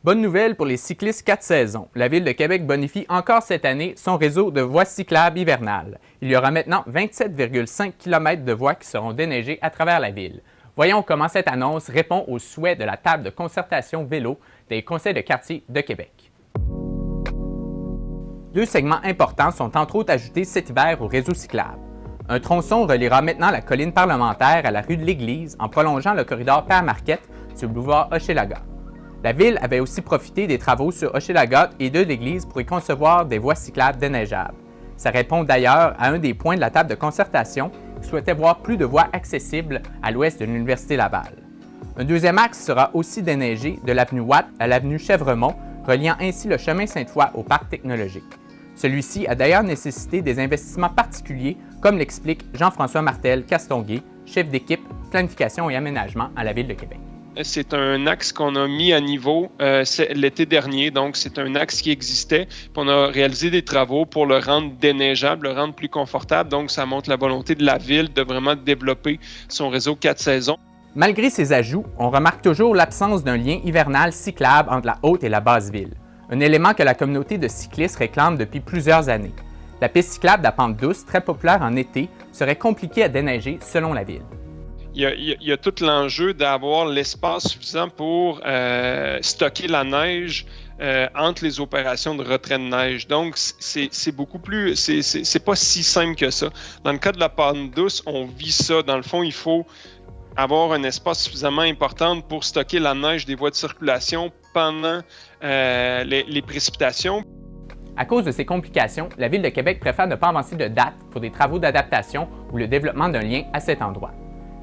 Bonne nouvelle pour les cyclistes 4 saisons. La Ville de Québec bonifie encore cette année son réseau de voies cyclables hivernales. Il y aura maintenant 27,5 km de voies qui seront déneigées à travers la ville. Voyons comment cette annonce répond aux souhaits de la table de concertation vélo des conseils de quartier de Québec. Deux segments importants sont entre autres ajoutés cet hiver au réseau cyclable. Un tronçon reliera maintenant la colline parlementaire à la rue de l'Église en prolongeant le corridor Père-Marquette sur le boulevard Hochelaga. La Ville avait aussi profité des travaux sur Hochelaga et de l'Église pour y concevoir des voies cyclables déneigeables. Ça répond d'ailleurs à un des points de la table de concertation qui souhaitait voir plus de voies accessibles à l'ouest de l'Université Laval. Un deuxième axe sera aussi déneigé de l'avenue Watt à l'avenue Chèvremont, reliant ainsi le chemin Sainte-Foy au parc technologique. Celui-ci a d'ailleurs nécessité des investissements particuliers, comme l'explique Jean-François Martel-Castonguay, chef d'équipe planification et aménagement à la Ville de Québec. C'est un axe qu'on a mis à niveau l'été dernier, donc c'est un axe qui existait. Puis on a réalisé des travaux pour le rendre déneigeable, le rendre plus confortable. Donc ça montre la volonté de la Ville de vraiment développer son réseau 4 saisons. Malgré ces ajouts, on remarque toujours l'absence d'un lien hivernal cyclable entre la haute et la basse ville, un élément que la communauté de cyclistes réclame depuis plusieurs années. La piste cyclable à pente douce, très populaire en été, serait compliquée à déneiger selon la Ville. Il y a tout l'enjeu d'avoir l'espace suffisant pour stocker la neige entre les opérations de retrait de neige. Donc, c'est beaucoup plus... C'est pas si simple que ça. Dans le cas de la pente douce, on vit ça. Dans le fond, il faut avoir un espace suffisamment important pour stocker la neige des voies de circulation pendant les précipitations. À cause de ces complications, la Ville de Québec préfère ne pas avancer de date pour des travaux d'adaptation ou le développement d'un lien à cet endroit.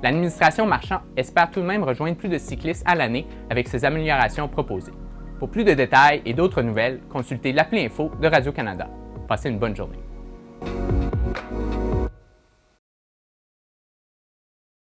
L'administration Marchand espère tout de même rejoindre plus de cyclistes à l'année avec ces améliorations proposées. Pour plus de détails et d'autres nouvelles, consultez l'appli info de Radio-Canada. Passez une bonne journée.